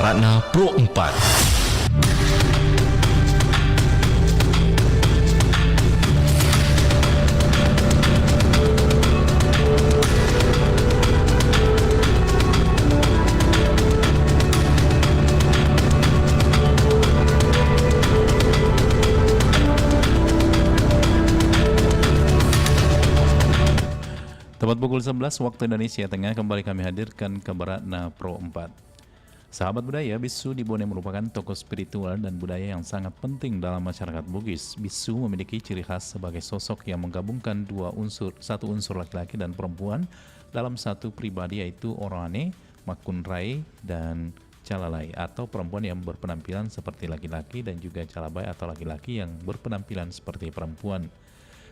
Kabaratna Pro 4. Tepat pukul 11 waktu Indonesia Tengah kembali kami hadirkan Kabaratna Pro 4. Sahabat budaya, bisu di Bone merupakan tokoh spiritual dan budaya yang sangat penting dalam masyarakat Bugis. Bisu memiliki ciri khas sebagai sosok yang menggabungkan satu unsur laki-laki dan perempuan dalam satu pribadi, yaitu Orane, Makunrai, dan Calalai, atau perempuan yang berpenampilan seperti laki-laki dan juga Calabai atau laki-laki yang berpenampilan seperti perempuan.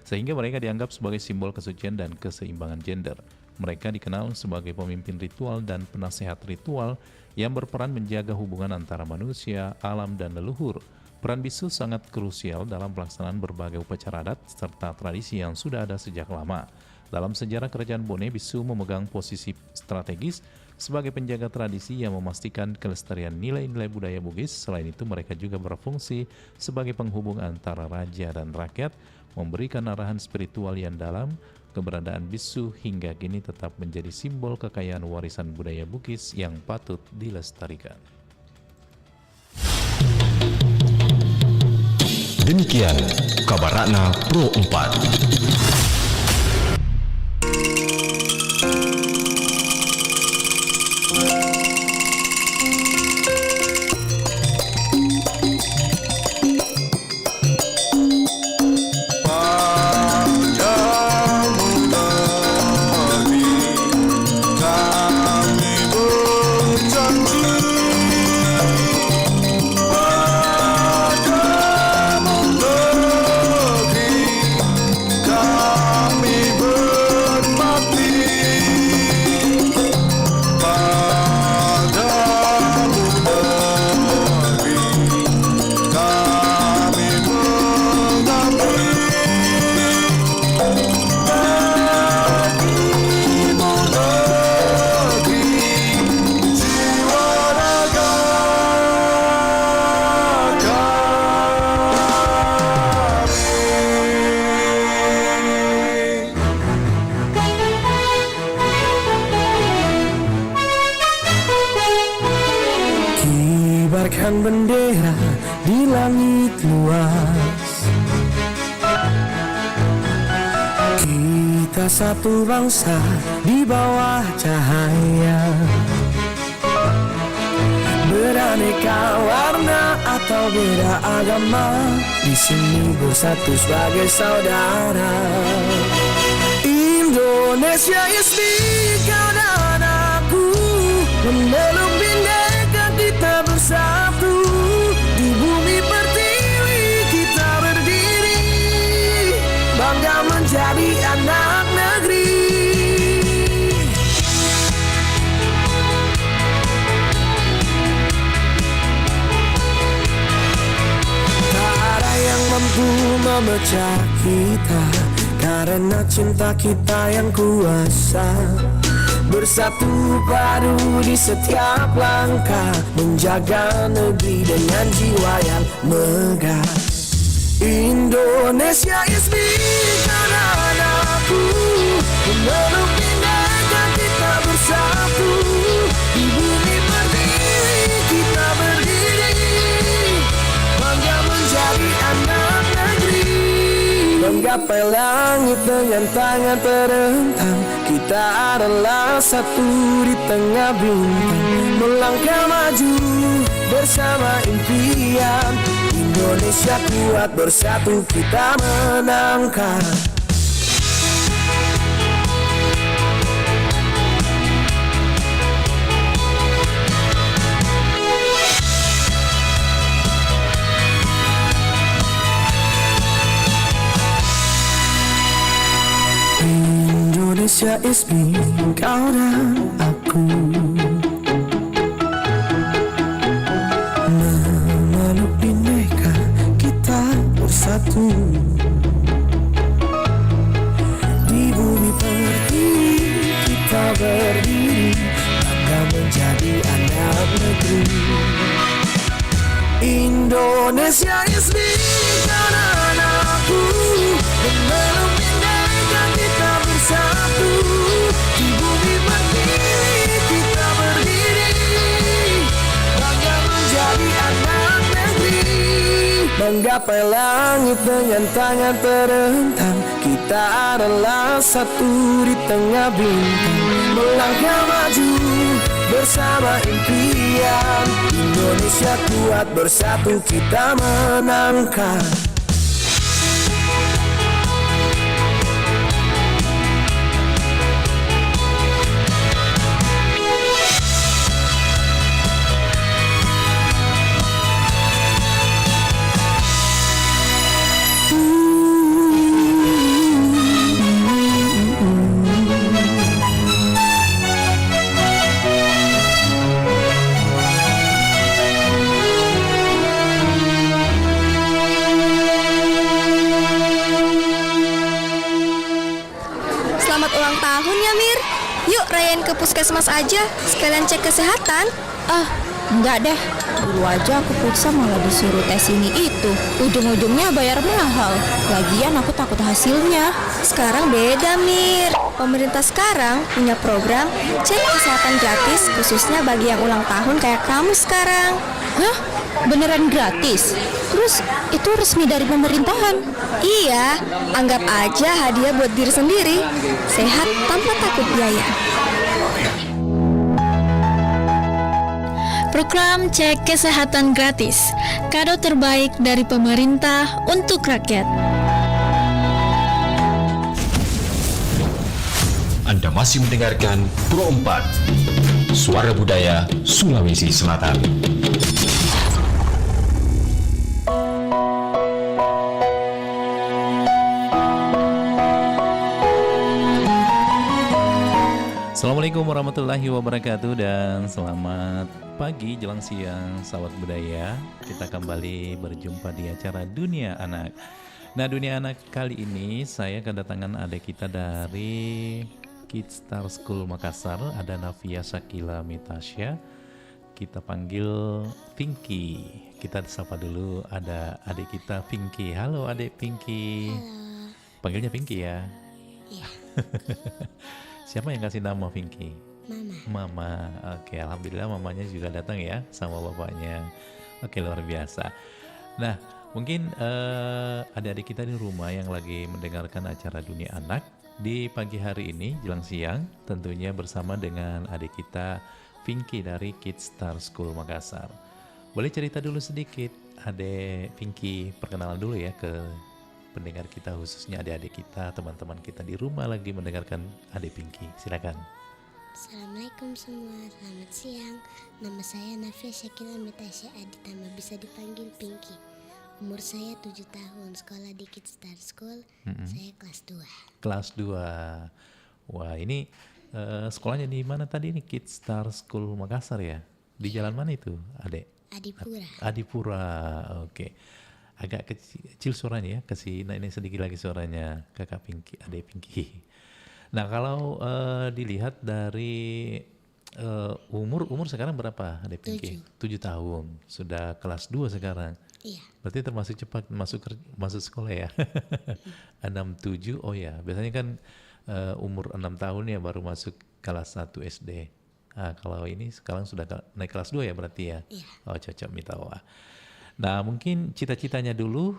Sehingga mereka dianggap sebagai simbol kesucian dan keseimbangan gender. Mereka dikenal sebagai pemimpin ritual dan penasehat ritual yang berperan menjaga hubungan antara manusia, alam, dan leluhur. Peran bisu sangat krusial dalam pelaksanaan berbagai upacara adat serta tradisi yang sudah ada sejak lama. Dalam sejarah Kerajaan Bone, bisu memegang posisi strategis sebagai penjaga tradisi yang memastikan kelestarian nilai-nilai budaya Bugis. Selain itu, mereka juga berfungsi sebagai penghubung antara raja dan rakyat, memberikan arahan spiritual yang dalam. Keberadaan bisu hingga kini tetap menjadi simbol kekayaan warisan budaya Bugis yang patut dilestarikan. Demikian Kabaratna Pro 4. Kibarkan bendera di langit luas, kita satu bangsa di bawah cahaya. Beraneka warna atau beda agama, di sini bersatu sebagai saudara. Indonesia is big, kau dan aku memeluk bindeka, kita bersatu. Di bumi pertiwi kita berdiri, bangga menjadi anak negeri. Tak ada yang mampu memecah kita, karena cinta kita yang kuasa. Bersatu padu di setiap langkah, menjaga negeri dengan jiwa yang megah. Indonesia is big, karena aku memeluk bindeka, kita bersatu. Di bumi pertiwi kita berdiri, bangga menjadi anak negeri. Menggapai langit dengan tangan terentang, kita adalah satu di tengah bintang. Melangkah maju bersama impian, Indonesia kuat, bersatu kita menangkan. Indonesia is big, kau dan aku memeluk bindeka, kita bersatu. Di bumi pertiwi kita berdiri, bangga menjadi anak negeri. Indonesia is milik anak-anakku, dan belum pindahkan kita bersatu. Di bumi pertiwi kita berdiri, bangga menjadi anak negeri. Menggapai langit dengan tangan terentang, kita adalah satu di tengah bintang. Melangkah maju bersama impian, Indonesia kuat bersatu kita menangkan. Selamat ulang tahun ya Mir. Yuk rayain ke puskesmas aja, sekalian cek kesehatan. Enggak deh, dulu aja aku periksa malah disuruh tes ini itu. Ujung-ujungnya bayar mahal. Lagian aku takut hasilnya. Sekarang beda Mir. Pemerintah sekarang punya program cek kesehatan gratis khususnya bagi yang ulang tahun kayak kamu sekarang. Hah? Beneran gratis? Terus itu resmi dari pemerintahan? Iya, anggap aja hadiah buat diri sendiri. Sehat tanpa takut biaya. Program cek kesehatan gratis, kado terbaik dari pemerintah untuk rakyat. Anda masih mendengarkan Pro 4, Suara Budaya Sulawesi Selatan. Assalamualaikum warahmatullahi wabarakatuh dan selamat pagi jelang siang sahabat budaya. Kita kembali berjumpa di acara Dunia Anak. Nah, Dunia Anak kali ini saya kedatangan adik kita dari Kids Star School Makassar, ada Navia Shakila Mitasya. Kita panggil Pinky. Kita sapa dulu, ada adik kita Pinky. Halo adik Pinky. Halo. Panggilnya Pinky ya? Iya. Siapa yang kasih nama Pinky? Mama. Mama. Oke, alhamdulillah mamanya juga datang ya sama bapaknya. Oke, luar biasa. Nah, mungkin adik-adik kita di rumah yang lagi mendengarkan acara Dunia Anak di pagi hari ini jelang siang tentunya bersama dengan adik kita Pinky dari Kids Star School Makassar. Boleh cerita dulu sedikit, adik Pinky, perkenalan dulu ya ke pendengar kita, khususnya adik-adik kita, teman-teman kita di rumah lagi mendengarkan adik Pinky. Silakan. Assalamualaikum semua, selamat siang. Nama saya Navia Shakila Mitasya Aditama, bisa dipanggil Pinky. Umur saya 7 tahun, sekolah di Kids Star School. Saya kelas 2. Kelas 2. Wah, ini sekolahnya di mana tadi ini? Kids Star School Makassar ya? Di jalan mana itu, Adek? Adipura. Adipura. Oke. Agak kecil suaranya ya, nah ini sedikit lagi suaranya kakak Pinky, Adek Pinky. Nah, kalau dilihat dari umur sekarang berapa Adek Pinky? 7 tahun. Sudah kelas 2 sekarang. Iya. Berarti termasuk cepat masuk sekolah ya. 6-7. Oh ya, biasanya kan umur 6 tahun ya baru masuk kelas 1 SD. Nah, kalau ini sekarang sudah naik kelas 2 ya berarti ya. Iya. Oh, cocok Mitawa. Nah, mungkin cita-citanya dulu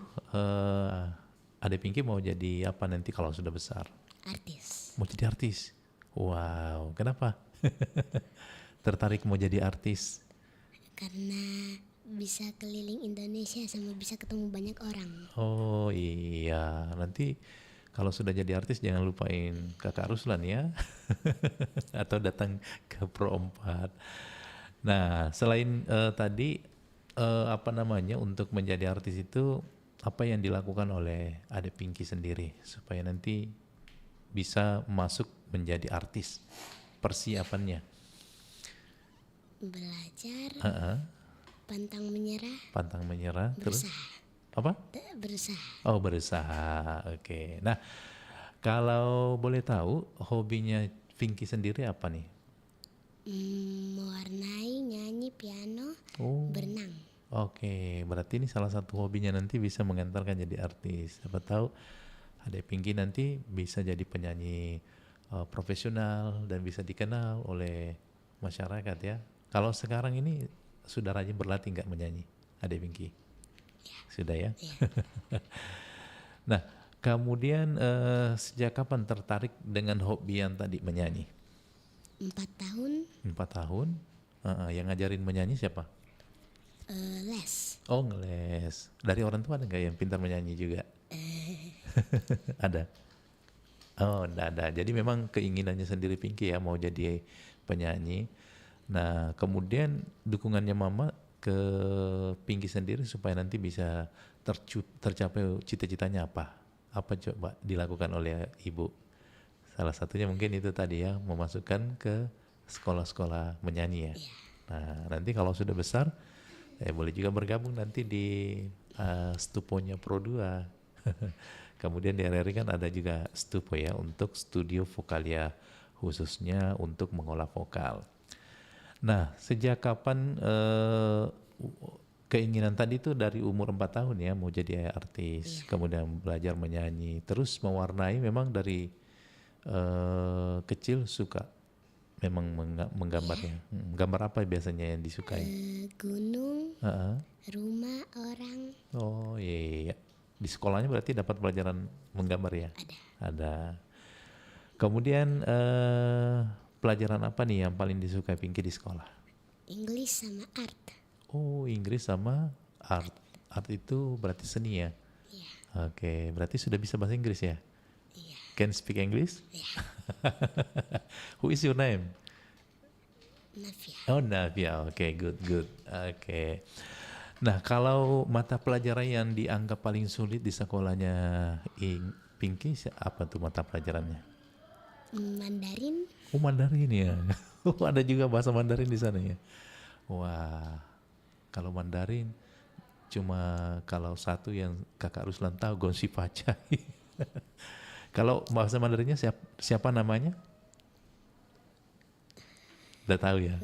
Adek Pinky mau jadi apa nanti kalau sudah besar? Artis. Mau jadi artis? Wow, kenapa? Tertarik mau jadi artis? Karena bisa keliling Indonesia sama bisa ketemu banyak orang. Oh iya, nanti kalau sudah jadi artis jangan lupain kakak Ruslan ya. Atau datang ke Pro 4. Nah, selain tadi untuk menjadi artis itu apa yang dilakukan oleh Adek Pinky sendiri supaya nanti bisa masuk menjadi artis? Persiapannya? Belajar, Pantang menyerah. Terus berusaha. apa? Berusaha. Oh, berusaha. Oke. Nah, kalau boleh tahu hobinya Pinky sendiri apa nih? Mewarnai, nyanyi, piano, Oh, berenang. oke. Berarti ini salah satu hobinya nanti bisa mengantarkan jadi artis. Siapa tahu Adek Pinky nanti bisa jadi penyanyi profesional dan bisa dikenal oleh masyarakat ya. Kalau sekarang ini sudah rajin berlatih nggak menyanyi, Adek Pinky? Sudah ya? Nah, kemudian sejak kapan tertarik dengan hobi yang tadi menyanyi? 4 tahun 4 tahun. Yang ngajarin menyanyi siapa? les. Oh, ngeles. Dari orang tua ada nggak yang pintar menyanyi juga? Ada? Oh, enggak ada. Jadi memang keinginannya sendiri Pinky ya mau jadi penyanyi. Nah, kemudian dukungannya mama ke Pinky sendiri supaya nanti bisa tercapai cita-citanya apa? Apa coba dilakukan oleh ibu? Salah satunya mungkin itu tadi ya, memasukkan ke sekolah-sekolah menyanyi ya. Nah, nanti kalau sudah besar, boleh juga bergabung nanti di Stuponya Pro 2. Kemudian di RRI kan ada juga Stupo ya, untuk studio vokalia khususnya untuk mengolah vokal. Nah, sejak kapan keinginan tadi itu dari umur 4 tahun ya, mau jadi artis, kemudian belajar menyanyi, terus mewarnai memang dari kecil suka memang menggambarnya. Gambar apa biasanya yang disukai? Gunung, rumah, orang. Oh iya. Di sekolahnya berarti dapat pelajaran menggambar ya? Ada. Kemudian pelajaran apa nih yang paling disukai Pinky di sekolah? Inggris sama art. Oh, Inggris sama art. Art itu berarti seni ya? Iya. Oke, berarti sudah bisa bahasa Inggris ya? Iya. Can speak English? Iya. Who is your name? Navia. Oh, Navia. Oke, good. Oke. Nah, kalau mata pelajaran yang dianggap paling sulit di sekolahnya Pinky, apa tuh mata pelajarannya? Mandarin. Oh, Mandarin ya. Oh, ada juga bahasa Mandarin di sana ya. Wah, kalau Mandarin cuma kalau satu yang Kakak Ruslan tahu, Gonsi Pacai. Kalau bahasa Mandarinnya siapa namanya? Udah tahu ya.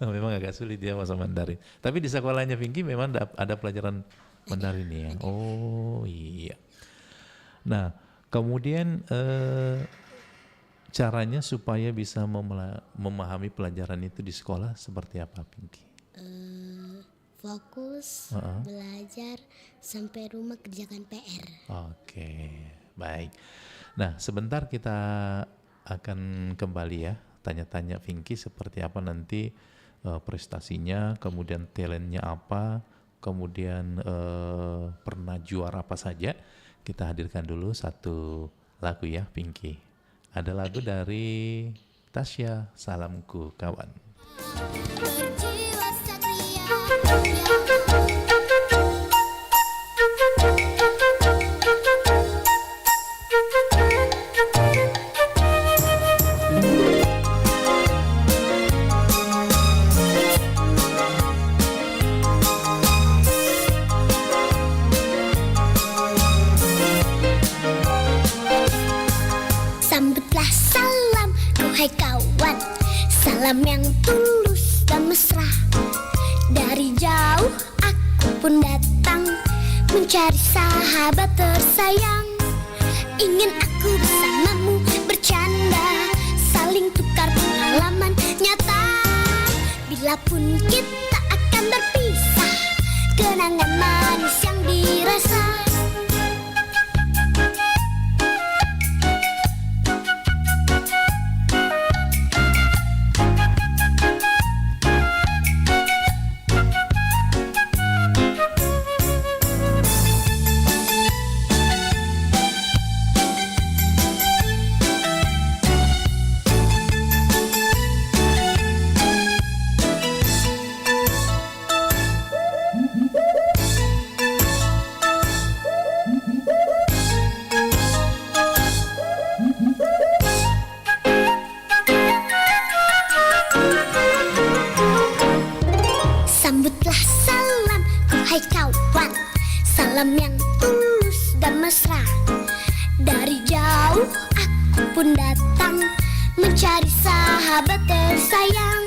Memang agak sulit ya bahasa Mandarin. Tapi di sekolahnya Pinky memang ada pelajaran Mandarin ya. Oh iya. Nah, kemudian caranya supaya bisa memahami pelajaran itu di sekolah seperti apa Pinky? Fokus, belajar, sampai rumah kerjakan PR. Oke, baik. Nah, sebentar kita akan kembali ya, tanya-tanya Pinky seperti apa nanti prestasinya, kemudian talentnya apa, kemudian pernah juara apa saja. Kita hadirkan dulu satu lagu ya Pinky. Ada lagu dari Tasya, Salamku Kawan. Berjiwa satria. Sambutlah salam, duhai kawan. Salam yang tulus dan mesra. Dari jauh aku pun datang mencari sahabat tersayang. Ingin aku bersamamu bercanda, saling tukar pengalaman nyata. Bila pun kita akan berpisah, kenangan manis yang dirasa. Sambutlah salam, duhai kawan. Salam yang tulus dan mesra. Dari jauh aku pun datang mencari sahabat tersayang.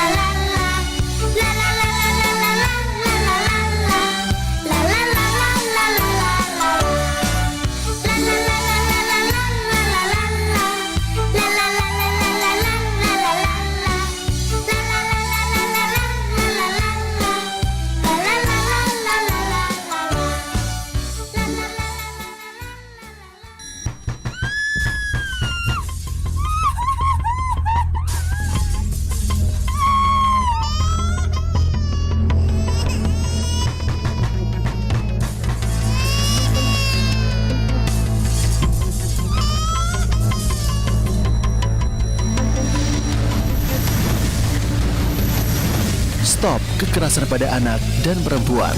Stop kekerasan pada anak dan perempuan.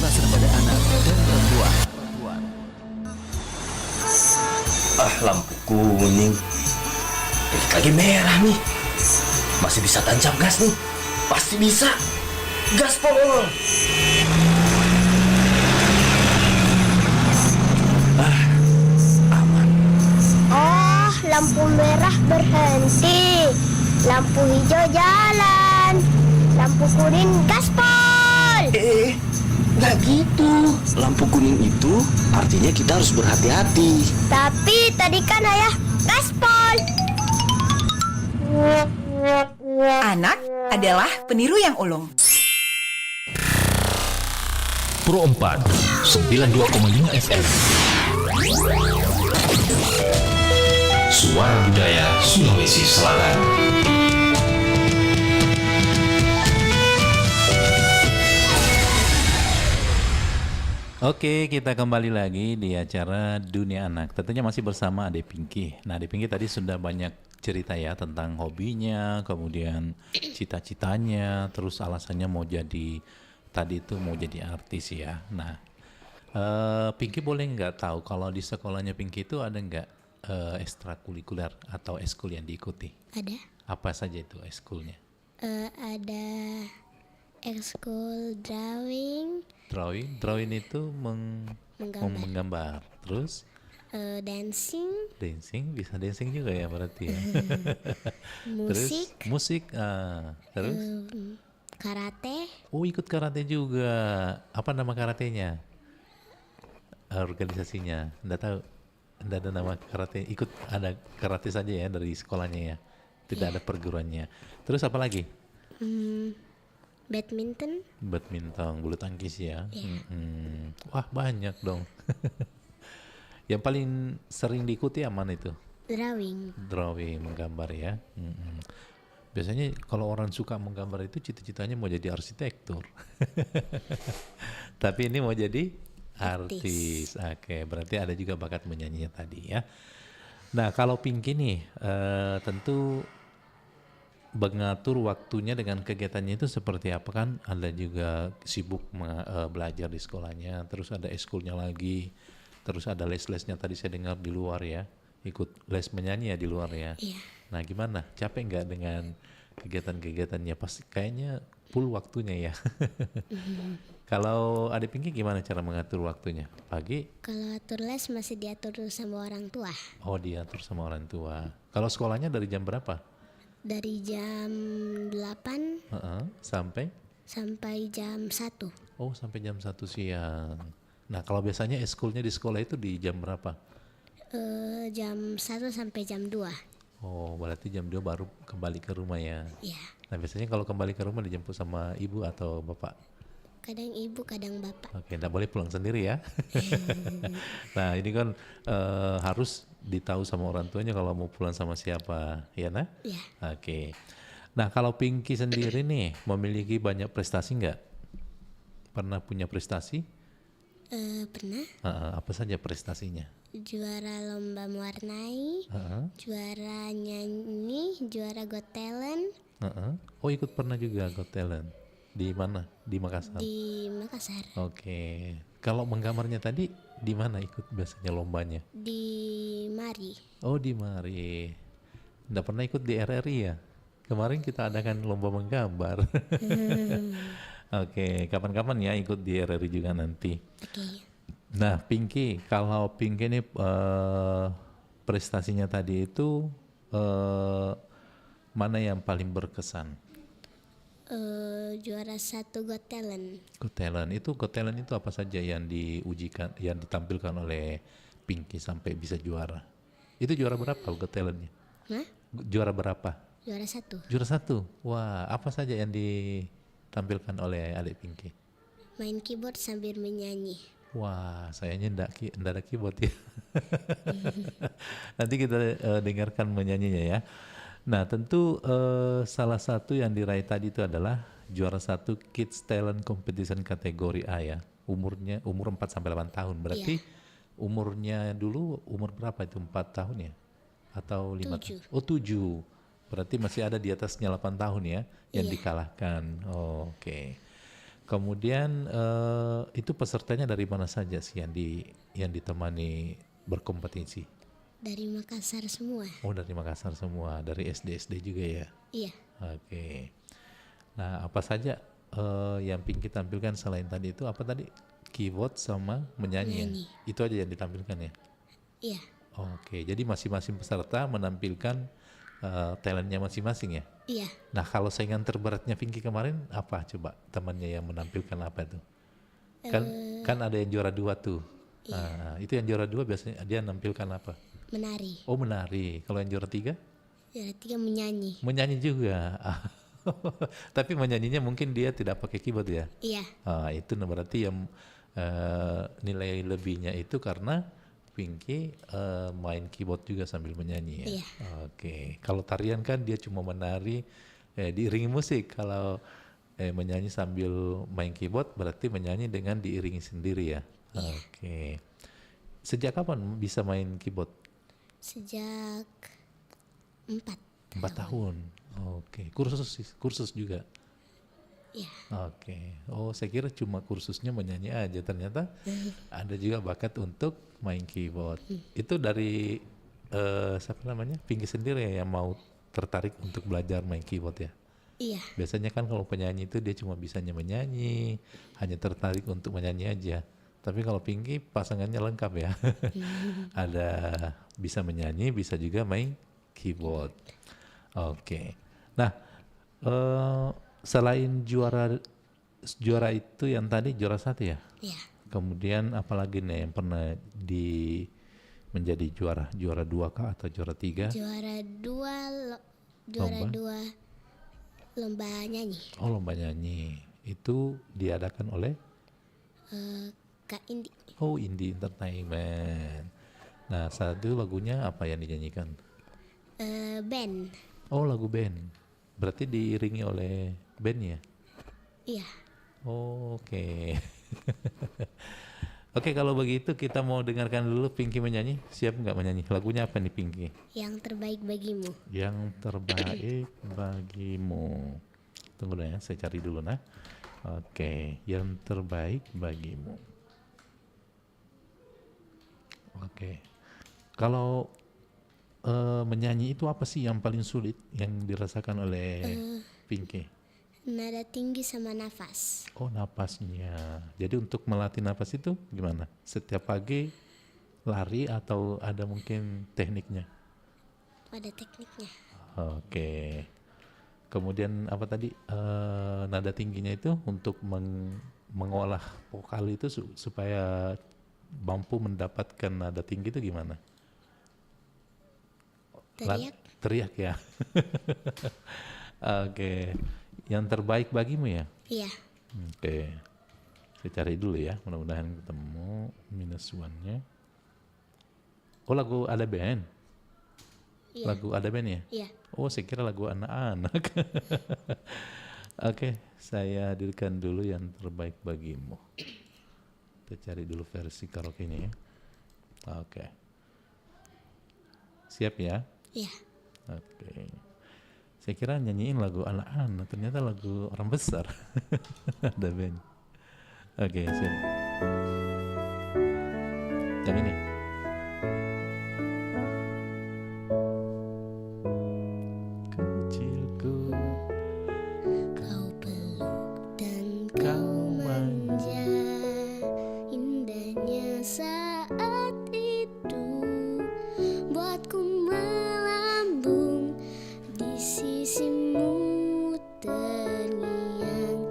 Ah, lampu kuning. Lagi merah nih. Masih bisa tancap gas nih. Pasti bisa. Gaspol. Aman. Oh, lampu merah berhenti. Lampu hijau jalan. Lampu kuning gaspol. Nggak gitu. Lampu kuning itu artinya kita harus berhati-hati. Tapi tadi kan ayah gaspol. Anak adalah peniru yang ulung. Pro 4 92,5 FM. Suara Budaya Sulawesi Selatan. Oke, kita kembali lagi di acara Dunia Anak. Tentunya masih bersama Ade Pinky. Nah, Ade Pinky tadi sudah banyak cerita ya tentang hobinya, kemudian cita-citanya, terus alasannya mau jadi, tadi itu mau jadi artis ya. Nah, Pinky boleh nggak tahu kalau di sekolahnya Pinky itu ada nggak ekstrakurikuler atau eskul yang diikuti? Ada. Apa saja itu eskulnya? Ada ekskul drawing, Drawing itu menggambar. Terus dancing, bisa dancing juga ya berarti ya. musik, Terus musik, terus karate, oh ikut karate juga. Apa nama karatenya? Organisasinya? Nggak tahu. Nggak ada nama karate. Ikut ada karate saja ya dari sekolahnya ya. Tidak ada perguruannya. Terus apa lagi? badminton, Bulu tangkis ya. Iya. Wah banyak dong. Yang paling sering diikuti yang mana itu? Drawing, menggambar ya. Biasanya kalau orang suka menggambar itu cita-citanya mau jadi arsitektur. Tapi ini mau jadi artis. Oke, berarti ada juga bakat menyanyinya tadi ya. Nah kalau Pinky nih tentu mengatur waktunya dengan kegiatannya itu seperti apa, kan ada juga sibuk belajar di sekolahnya, terus ada eskulnya lagi, terus ada les-lesnya tadi saya dengar di luar ya, ikut les menyanyi ya di luar ya. Iya. Nah gimana, capek nggak dengan kegiatan-kegiatannya? Pasti kayaknya full waktunya ya. Kalau Adik Pinky gimana cara mengatur waktunya? Pagi? Kalau atur les masih diatur sama orang tua. Oh diatur sama orang tua. Kalau sekolahnya dari jam berapa? Dari jam 8 Sampai sampai jam 1. Oh, sampai jam 1 siang. Nah, kalau biasanya eskulnya di sekolah itu di jam berapa? Jam 1 sampai jam 2. Oh, berarti jam 2 baru kembali ke rumah ya. Ya, Nah, biasanya kalau kembali ke rumah dijemput sama ibu atau bapak? kadang ibu, kadang bapak. Oke, nggak boleh pulang sendiri ya. Nah, ini kan harus ditahu sama orang tuanya kalau mau pulang sama siapa, ya nah? Ya, Oke. Nah, kalau Pinky sendiri nih memiliki banyak prestasi nggak? Pernah punya prestasi? pernah Apa saja prestasinya? juara lomba mewarnai, juara nyanyi, juara Got Talent Oh, ikut pernah juga Got Talent. Di mana? Di Makassar. di Makassar, Oke. Kalau menggambarnya tadi di mana ikut biasanya lombanya? di Mari. Oh, di Mari. Nggak pernah ikut di RRI ya? Kemarin kita adakan lomba menggambar. Oke, kapan-kapan ya ikut di RRI juga nanti. Oke. Nah, Pinky, kalau Pinky ini prestasinya tadi itu mana yang paling berkesan? Juara 1 Got Talent. Got Talent itu apa saja yang diujikan, yang ditampilkan oleh Pinky sampai bisa juara? Itu juara berapa Got Talentnya? Hah? Juara berapa? Juara 1. Juara 1. Wah, apa saja yang ditampilkan oleh adik Pinky? Main keyboard sambil menyanyi. Wah, sayangnya ndak ada keyboard ya. Nanti kita dengarkan menyanyinya ya. Nah, tentu salah satu yang diraih tadi itu adalah juara 1 Kids Talent Competition kategori A ya. Umur 4 sampai 8 tahun. Berarti umurnya dulu umur berapa itu? 4 tahun ya? Atau 5 tahun? Oh, 7. Berarti masih ada di atasnya 8 tahun ya yang dikalahkan. Oh, oke. Kemudian itu pesertanya dari mana saja sih yang ditemani berkompetisi? Dari Makassar semua. Oh, dari Makassar semua, dari SD juga ya? Iya. Oke. Nah, apa saja yang Pinky tampilkan selain tadi itu? Apa tadi? Keyboard sama menyanyi. Menyanyi. Ya? Itu aja yang ditampilkan ya? Iya. Oke, jadi masing-masing peserta menampilkan talentnya masing-masing ya? Iya. Nah, kalau saingan terberatnya Pinky kemarin apa coba temannya yang menampilkan apa itu? Kan ada yang juara 2 tuh. Iya. Nah, itu yang juara 2 biasanya dia nampilkan apa? Menari. Oh, menari. Kalau yang juara 3? Juara 3 menyanyi. Menyanyi juga. Tapi menyanyinya mungkin dia tidak pakai keyboard ya? Iya. Itu berarti yang nilai lebihnya itu karena Pinky main keyboard juga sambil menyanyi ya? Iya. Oke. Kalau tarian kan dia cuma menari diiringi musik. Kalau menyanyi sambil main keyboard berarti menyanyi dengan diiringi sendiri ya? Iya. Oke. Sejak kapan bisa main keyboard? Sejak 4 tahun. Oke. Kursus juga? Iya. Oke. Oh, saya kira cuma kursusnya menyanyi aja. Ternyata ada juga bakat untuk main keyboard. Itu dari siapa namanya? Pinky sendiri ya yang mau tertarik untuk belajar main keyboard ya? Iya. Biasanya kan kalau penyanyi itu dia cuma bisanya menyanyi, hanya tertarik untuk menyanyi aja. Tapi kalau Pinky pasangannya lengkap ya. Ada bisa menyanyi, bisa juga main keyboard. Oke. Nah, selain juara itu yang tadi juara 1 ya? Iya. Kemudian apalagi nih yang pernah menjadi juara 2 kah atau juara 3? Juara 2 lomba nyanyi. Oh, lomba nyanyi. Itu diadakan oleh Kak Indi. Oh, Indie Entertainment. Nah, saat itu lagunya apa yang dinyanyikan? Band. Oh, lagu band. Berarti diiringi oleh band ya? Iya. Oh, oke. Oke, kalau begitu kita mau dengarkan dulu Pinky menyanyi. Siap nggak menyanyi? Lagunya apa nih Pinky? Yang terbaik bagimu. Yang terbaik bagimu. Tunggu dulu ya, saya cari dulu nah. Oke, yang terbaik bagimu. Oke. Kalau menyanyi itu apa sih yang paling sulit yang dirasakan oleh Pinky? Nada tinggi sama nafas. Oh, napasnya. Jadi untuk melatih napas itu gimana? Setiap pagi lari atau ada mungkin tekniknya? Ada tekniknya. Oke. Kemudian apa tadi nada tingginya itu untuk mengolah vokal itu supaya mampu mendapatkan nada tinggi itu gimana? Teriak. Teriak ya. Oke. Yang terbaik bagimu ya? Iya. Oke. Saya cari dulu ya, mudah-mudahan ketemu minus one-nya. Oh, lagu ada band? Iya. Lagu ada band ya? Iya. Oh, saya kira lagu anak-anak. Oke, saya hadirkan dulu yang terbaik bagimu. Kita cari dulu versi karaoke ini ya. Oke. Siap ya? Iya. Oke. Saya kira nyanyiin lagu anak-anak, ternyata lagu orang besar. Ada band. Oke, siap. Yang ini. Kecilku, Kau peluk dan kau manja, indahnya saat itu buatku melambung di sisimu, terngiang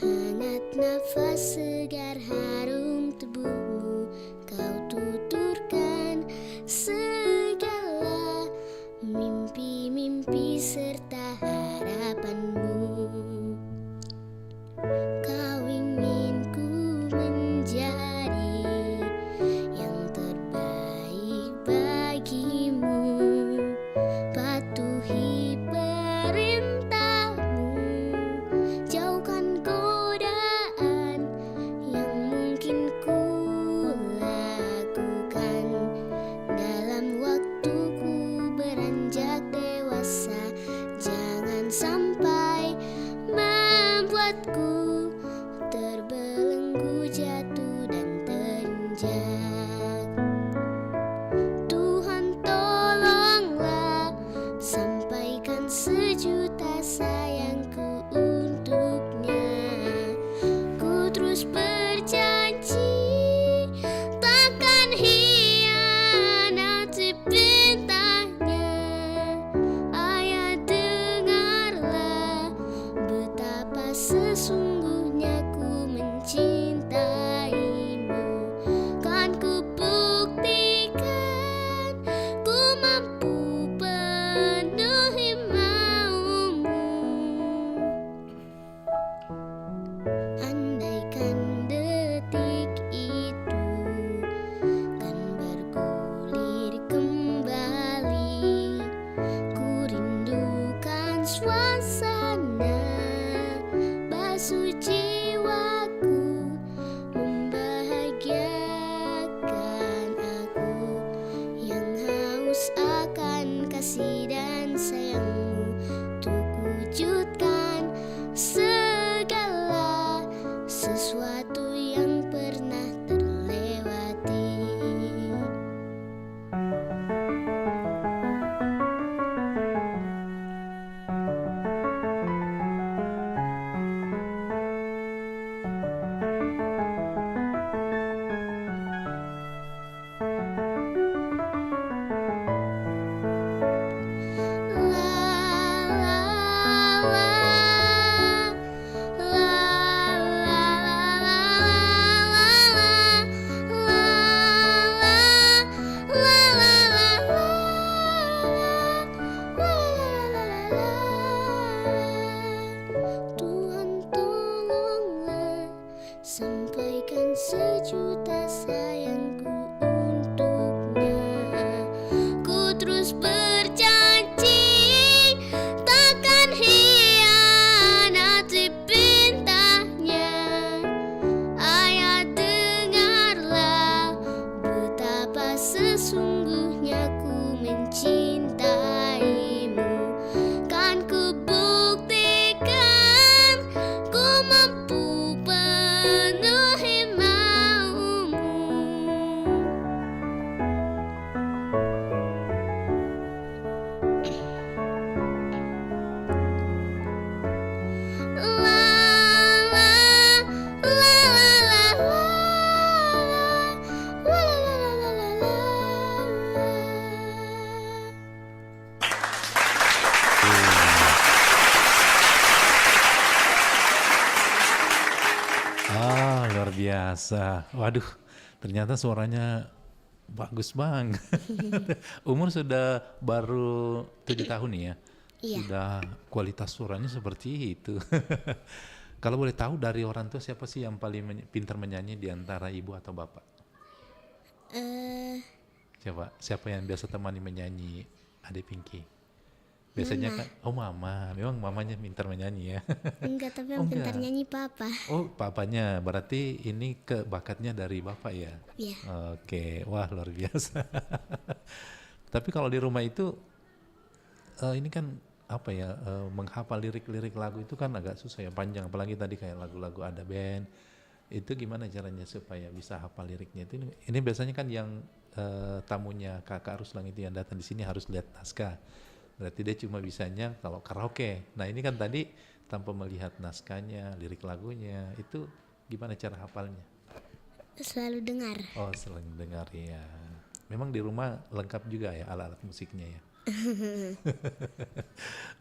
hangat nafas segar harum tubuhmu, kau tuturkan segala mimpi-mimpi serta harapanmu. Kau ingin ku menjadi yang terbaik bagimu, patuhi perintahmu, jauhkan godaan yang mungkin ku lakukan dalam waktuku beranjak dewasa. Jangan sampai membuatku terbelenggu, jatuh dan terinjak. Tuhan tolonglah, sampaikan sejuta sayangku untuknya. Ku terus berjanji takkan hianati pintanya. Ayah, dengarlah betapa sesungguhnya ku mencintaimu. Kan ku buktikan ku mampu penuhi maumu. Andaikan detik itu kan bergulir kembali, ku rindukan suasana basuh jiwaku, membahagiakan aku yang haus akan kasih dan sayangmu, untuk wujudkan segala sesuatu yang pernah terlewati. Tuhan tolonglah, sampaikan sejuta sayangku untuknya. Ku terus berjanji takkan hianati pintahnya. Ayah, dengarlah betapa sesungguhnya ku mencintaimu. Kan ku buktikan ku mampu penuhi maumu. biasa. Waduh, ternyata suaranya bagus bang. Umur sudah baru 7 tahun ya. Iya. Sudah kualitas suaranya seperti itu. Kalau boleh tahu dari orang tua siapa sih yang paling pintar menyanyi di antara ibu atau bapak? Siapa yang biasa temani menyanyi adik Pinky? Biasanya kan, mama. Memang mamanya pintar menyanyi ya. Enggak, tapi yang pintar nyanyi papa. Oh, papanya. Berarti ini bakatnya dari bapak ya? Iya. Oke, wah luar biasa. Tapi kalau di rumah itu, ini kan apa ya, menghafal lirik-lirik lagu itu kan agak susah ya, panjang. Apalagi tadi kayak lagu-lagu ada band. Itu gimana caranya supaya bisa hafal liriknya itu? Ini biasanya kan yang tamunya Kakak Ruslan itu yang datang di sini harus lihat naskah. Berarti dia cuma bisanya kalau karaoke. Nah ini kan tadi tanpa melihat naskahnya, lirik lagunya, itu gimana cara hafalnya? Selalu dengar. Oh, selalu dengar ya. Memang di rumah lengkap juga ya alat-alat musiknya ya.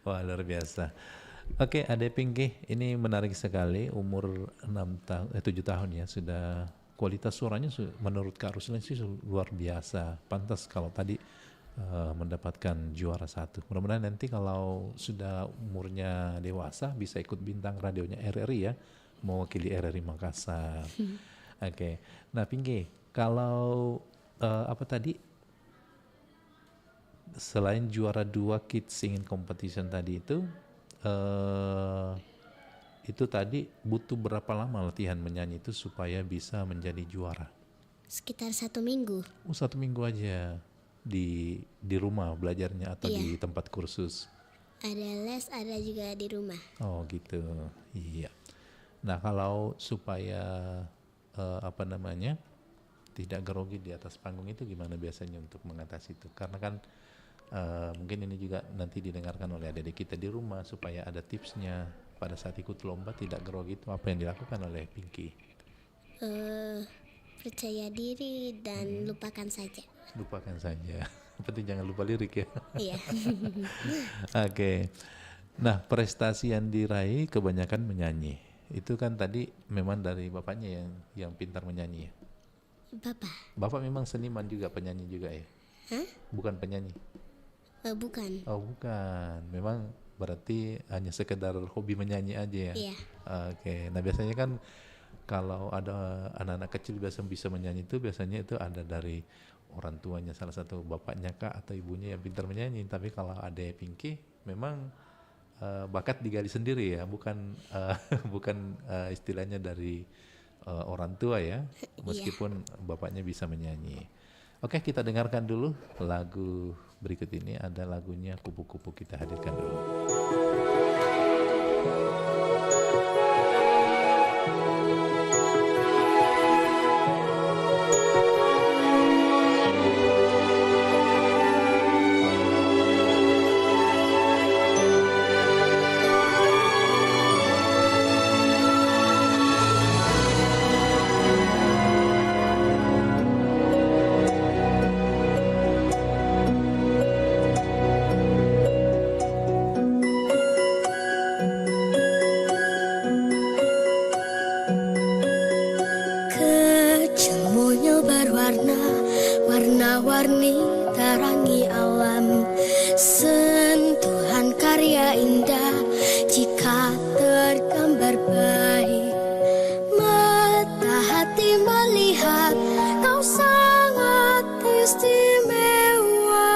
Wah luar biasa. Oke, Adek Pinky, ini menarik sekali. Umur 7 tahun ya, sudah kualitas suaranya menurut Kak Ruslan sih luar biasa. Pantas kalau tadi mendapatkan juara 1. Mudah-mudahan nanti kalau sudah umurnya dewasa bisa ikut bintang radionya RRI ya, mewakili RRI Makassar. Oke. Nah Pinky, kalau apa tadi selain juara 2 Kids Singing Competition tadi itu tadi butuh berapa lama latihan menyanyi itu supaya bisa menjadi juara? Sekitar 1 minggu. 1 minggu aja. Di rumah belajarnya atau Iya. di tempat kursus? Ada les, ada juga di rumah. Oh gitu, iya. Nah kalau supaya tidak grogi di atas panggung itu gimana biasanya untuk mengatasi itu? Karena kan mungkin ini juga nanti didengarkan oleh adik-adik kita di rumah supaya ada tipsnya pada saat ikut lomba tidak grogi itu apa yang dilakukan oleh Pinky? Percaya diri dan lupakan saja. Lupakan saja. Penting jangan lupa lirik ya. Iya. Oke. Nah, prestasi yang diraih kebanyakan menyanyi. Itu kan tadi memang dari bapaknya yang pintar menyanyi ya. Bapak memang seniman juga, penyanyi juga ya? Hah? Bukan penyanyi? Bukan. Oh, bukan. Memang berarti hanya sekedar hobi menyanyi aja ya? Iya. Oke. Nah, biasanya kan kalau ada anak-anak kecil biasa bisa menyanyi itu biasanya itu ada dari orang tuanya, salah satu bapaknya kak atau ibunya yang pintar menyanyi. Tapi kalau ada Pinky memang bakat digali sendiri ya, bukan istilahnya dari orang tua ya, meskipun bapaknya bisa menyanyi. Oke, kita dengarkan dulu lagu berikut ini, ada lagunya Kupu-Kupu, kita hadirkan dulu. warna-warni terangi alam, sentuhan karya indah jika tergambar baik. Mata hati melihat kau sangat istimewa,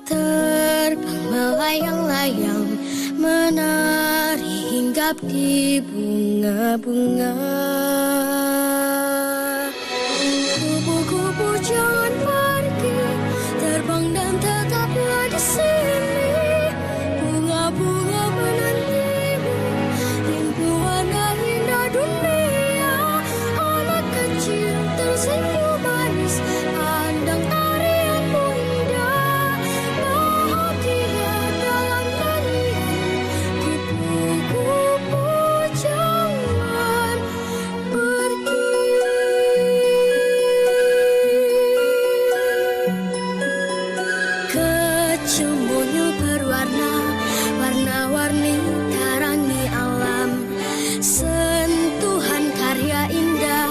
terbang melayang-layang menari hinggap di bunga-bunga. Kupu-kupu jangan pergi, terbang dan tetaplah di sini. Bunga-bunga menantimu, rinduan indah dunia. Anak kecil tersenyum manis, pandang tarianmu indah. Bahagia dalam nyanyian, kupu-kupu jangan pergi. Kecil monyet berwarna, warna-warni terangi alam, sentuhan karya indah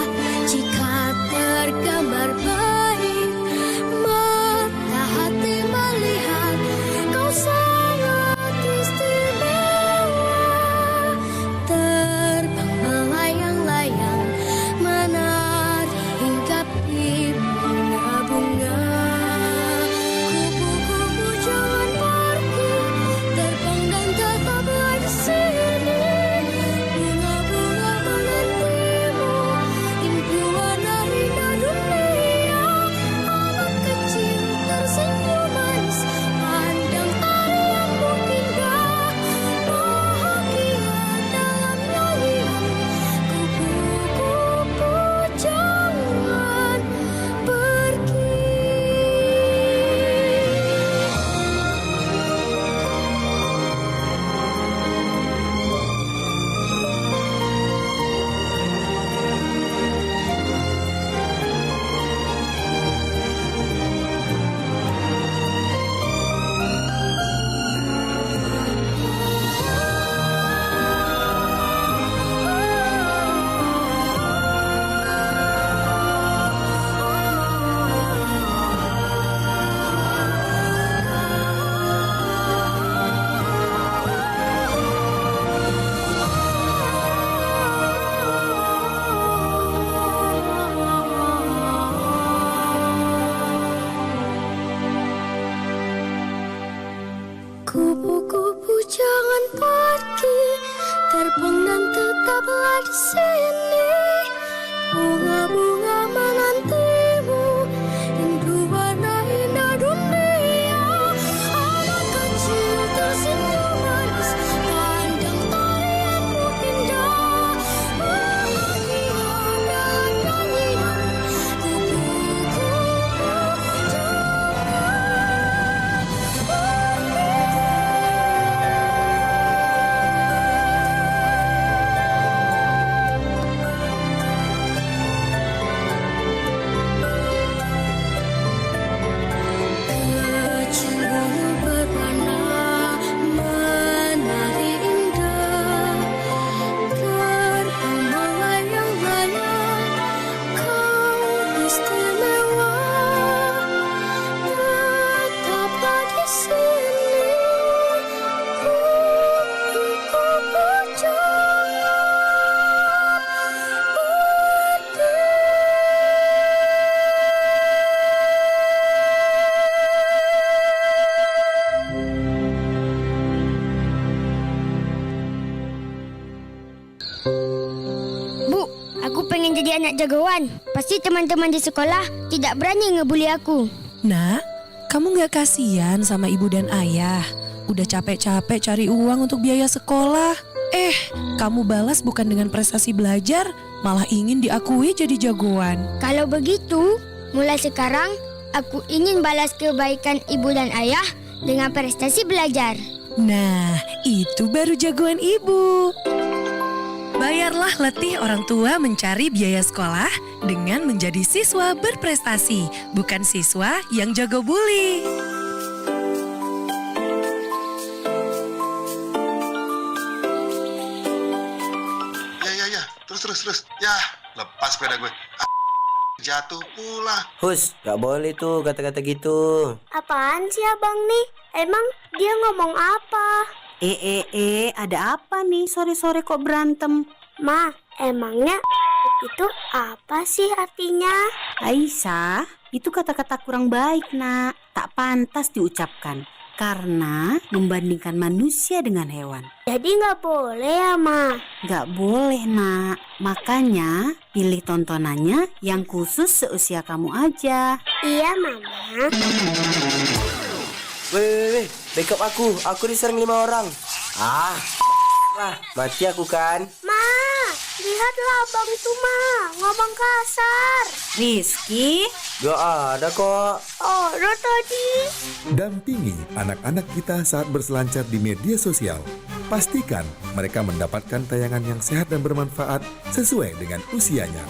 Kupu-kupu jangan pergi, terbang dan tetaplah di sini. Bunga-bunga menantimu, rindu warna indah dunia. Anak kecil tersenyum manis, pandang tarianmu indah. Bahagia dalam nyanyian, kupu-kupu kecil bulu berwarna menari indah, terbang melayang-layang, kau istimewa. Tetaplah di sini, kupu-kupu jangan pergi. Bu, aku pengen jadi anak jagoan. Pasti teman-teman di sekolah tidak berani ngebully aku. Nak, kamu gak kasihan sama ibu dan ayah? Udah capek-capek cari uang untuk biaya sekolah. Kamu balas bukan dengan prestasi belajar, malah ingin diakui jadi jagoan. Kalau begitu, mulai sekarang aku ingin balas kebaikan ibu dan ayah dengan prestasi belajar. Nah, itu baru jagoan ibu. Bayarlah letih orang tua mencari biaya sekolah dengan menjadi siswa berprestasi, bukan siswa yang jago bully. Ya, terus. Ya, lepas sepeda gue. Jatuh pula. Hus, gak boleh tuh kata-kata gitu. Apaan sih abang nih? Emang dia ngomong apa? Ada apa nih sore-sore kok berantem? Ma, emangnya itu apa sih artinya? Aisyah, itu kata-kata kurang baik, Nak. Tak pantas diucapkan karena membandingkan manusia dengan hewan. Jadi nggak boleh ya, Ma? Nggak boleh, Nak. Makanya pilih tontonannya yang khusus seusia kamu aja. Iya, Mama. Weh, backup aku diserang 5 orang. Mati aku kan. Ma, lihatlah abang itu, Ma. Ngomong kasar. Rizky? Gak ada kok. Oh, tadi. Dampingi anak-anak kita saat berselancar di media sosial. Pastikan mereka mendapatkan tayangan yang sehat dan bermanfaat sesuai dengan usianya.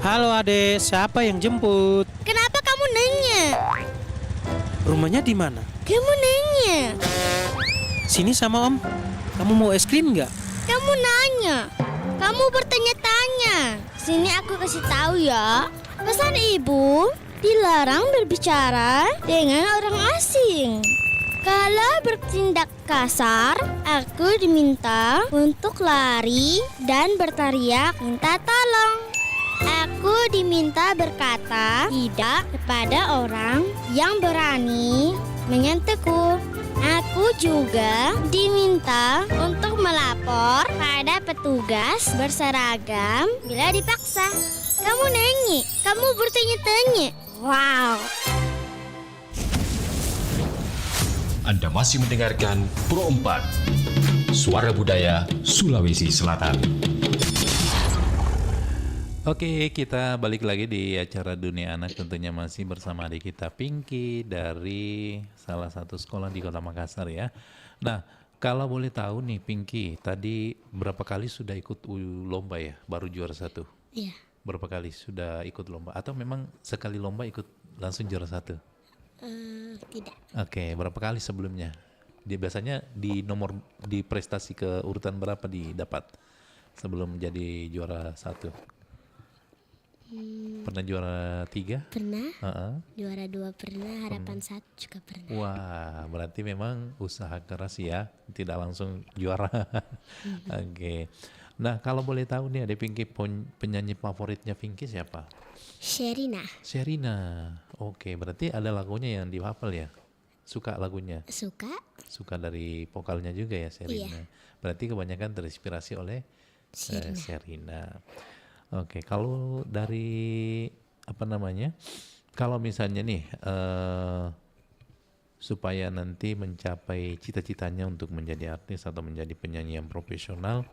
Halo adek, siapa yang jemput? Kenapa kamu nanya? Rumahnya di mana? Kamu nanya. Sini sama om. Kamu mau es krim nggak? Kamu nanya. Kamu bertanya-tanya. Sini aku kasih tahu ya. Pesan ibu, dilarang berbicara dengan orang asing. Kalau bertindak kasar, aku diminta untuk lari dan berteriak minta tolong. Aku diminta berkata tidak kepada orang yang berani menyentuhku. Aku juga diminta untuk melapor pada petugas berseragam bila dipaksa. Kamu nanya, kamu bertanya-tanya. Wow. Anda masih mendengarkan Pro 4, Suara Budaya Sulawesi Selatan. Oke, kita balik lagi di acara Dunia Anak, tentunya masih bersama adik kita Pinky dari salah satu sekolah di Kota Makassar ya. Nah, kalau boleh tahu nih Pinky, tadi berapa kali sudah ikut lomba ya? Baru juara 1? Iya. Berapa kali sudah ikut lomba? Atau memang sekali lomba ikut langsung juara 1? Tidak. Oke, berapa kali sebelumnya? Dia biasanya di prestasi ke urutan berapa didapat sebelum jadi juara 1? Pernah juara 3? Pernah. Juara 2 pernah, harapan 1 juga pernah. Wah, berarti memang usaha keras ya, tidak langsung juara. Oke. Nah, kalau boleh tahu nih, ada Pinky, penyanyi favoritnya Pinky siapa? Sherina. Sherina. Oke, berarti ada lagunya yang dihafal ya? Suka lagunya? Suka. Suka dari vokalnya juga ya Sherina. Iya. Berarti kebanyakan terinspirasi oleh Sherina. Sherina. Oke, kalau dari apa namanya? Kalau misalnya nih supaya nanti mencapai cita-citanya untuk menjadi artis atau menjadi penyanyi yang profesional,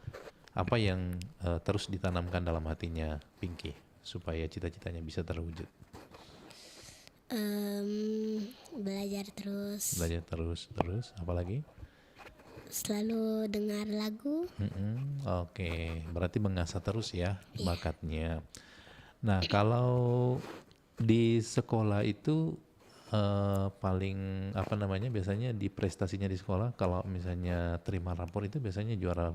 apa yang terus ditanamkan dalam hatinya Pinky supaya cita-citanya bisa terwujud? Belajar terus. Belajar terus, apalagi? Selalu dengar lagu. Oke, berarti mengasah terus ya bakatnya. Nah, kalau di sekolah itu paling apa namanya, biasanya di prestasinya di sekolah kalau misalnya terima rapor itu biasanya juara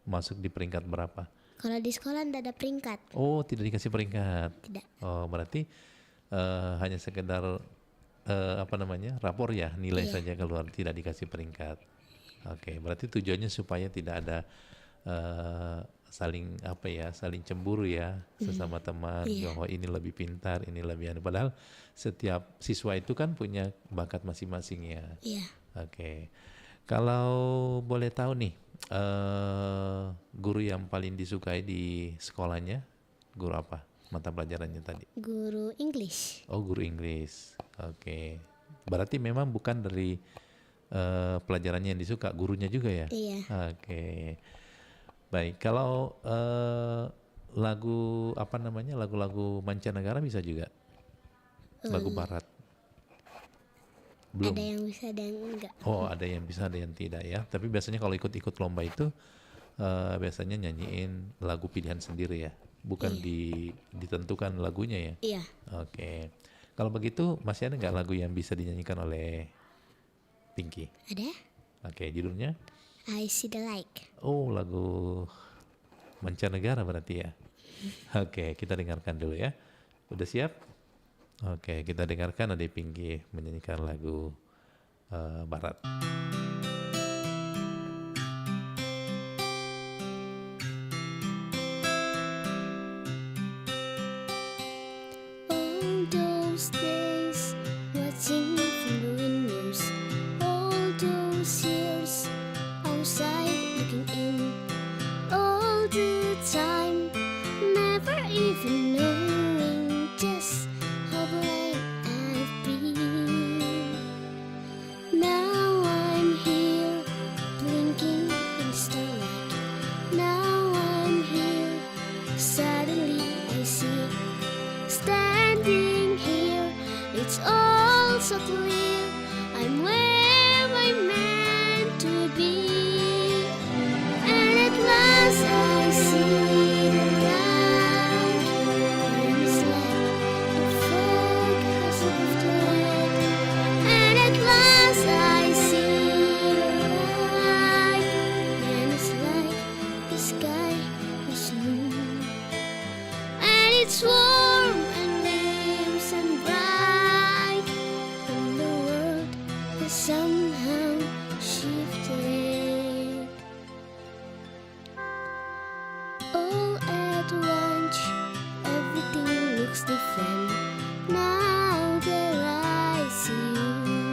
masuk di peringkat berapa? Kalau di sekolah tidak ada peringkat. Oh, tidak dikasih peringkat. Tidak. Oh, berarti hanya sekedar apa namanya, rapor ya, nilai saja keluar, tidak dikasih peringkat. Oke, berarti tujuannya supaya tidak ada saling apa ya, saling cemburu ya sesama teman, bahwa ini lebih pintar, ini lebih anu. Padahal setiap siswa itu kan punya bakat masing-masing ya. Iya. Oke, kalau boleh tahu nih, guru yang paling disukai di sekolahnya, guru apa? Mata pelajarannya tadi? Guru English. Oh, guru Inggris. Oke, berarti memang bukan dari pelajarannya yang disuka, gurunya juga ya? Iya. Oke, baik. Kalau lagu apa namanya, lagu-lagu mancanegara bisa juga? Lagu barat? Belum? Ada yang bisa dan enggak. Oh, ada yang bisa, ada yang tidak ya. Tapi biasanya kalau ikut-ikut lomba itu biasanya nyanyiin lagu pilihan sendiri ya, bukan ditentukan lagunya ya? Iya. Oke. Kalau begitu masih ada nggak lagu yang bisa dinyanyikan oleh Pinky? Ada. Oke, judulnya? I See the Light. Oh, lagu mancanegara berarti ya. Oke, kita dengarkan dulu ya. Udah siap? Oke, kita dengarkan ada Pinky menyanyikan lagu barat. All those days watching from the windows, all those years outside looking in, all the time never even knowing just how blind I've been. Now I'm here blinking in the starlight. Now I'm here, suddenly I see. Standing here, it's all so clear. I'm where I'm meant to be. And at last I see the light. And it's like the fog has lifted. And at last I see the light. And it's like the sky is blue. And it's warm and limbs and bright, and the world has somehow shifted. All at once, everything looks different. Now that I see you.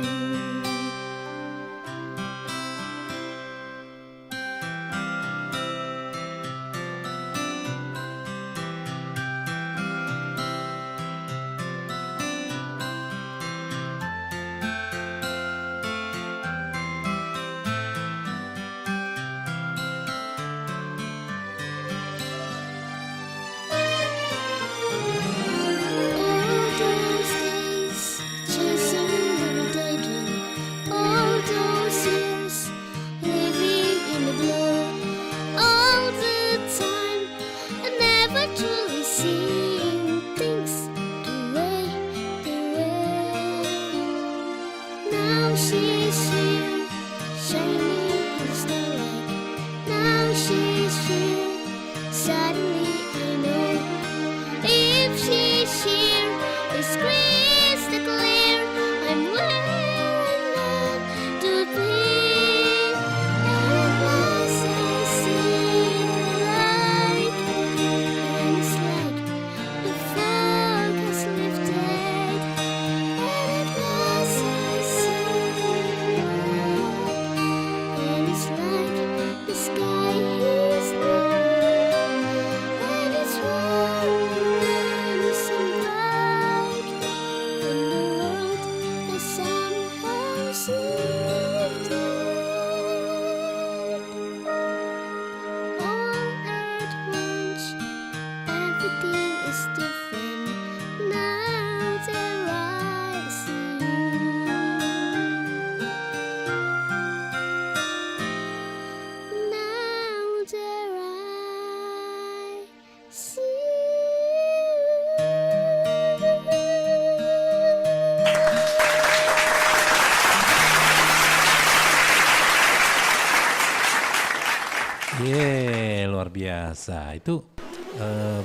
biasa. Itu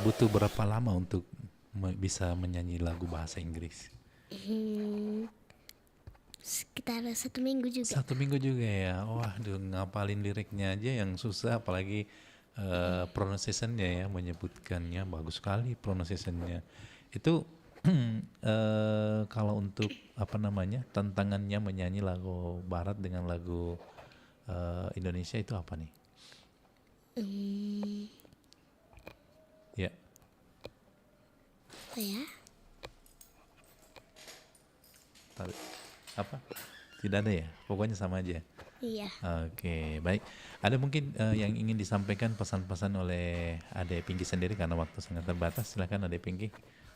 butuh berapa lama untuk bisa menyanyi lagu bahasa Inggris? Sekitar 1 minggu juga. 1 minggu juga ya. Waduh, ngapalin liriknya aja yang susah, apalagi pronunciation-nya ya, menyebutkannya bagus sekali pronunciation-nya. Itu kalau untuk tantangannya menyanyi lagu Barat dengan lagu Indonesia itu apa nih? Ya. Apa ya? Apa? Tidak ada ya? Pokoknya sama aja. Iya. Oke, baik. Ada mungkin yang ingin disampaikan pesan-pesan oleh Ade Pinky sendiri karena waktu sangat terbatas. Silakan Ade Pinky.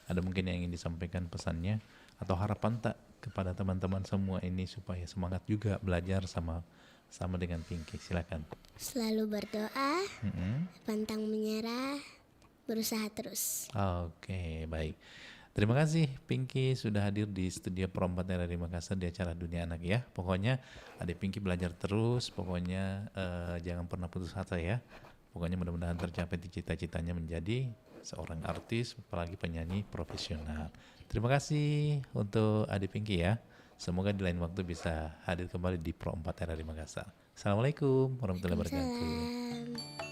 Ada mungkin yang ingin disampaikan pesannya atau harapan tak kepada teman-teman semua ini supaya semangat juga belajar sama dengan Pinky. Silakan. Selalu berdoa, pantang menyerah, berusaha terus. Oke, baik. Terima kasih Pinky sudah hadir di studio Pro 4 RRI Makassar di acara Dunia Anak ya. Pokoknya adik Pinky belajar terus, pokoknya jangan pernah putus asa ya. Pokoknya mudah-mudahan tercapai cita-citanya menjadi seorang artis, apalagi penyanyi profesional. Terima kasih untuk adik Pinky ya. Semoga di lain waktu bisa hadir kembali di Pro 4 RRI Makassar. Assalamualaikum warahmatullahi wabarakatuh.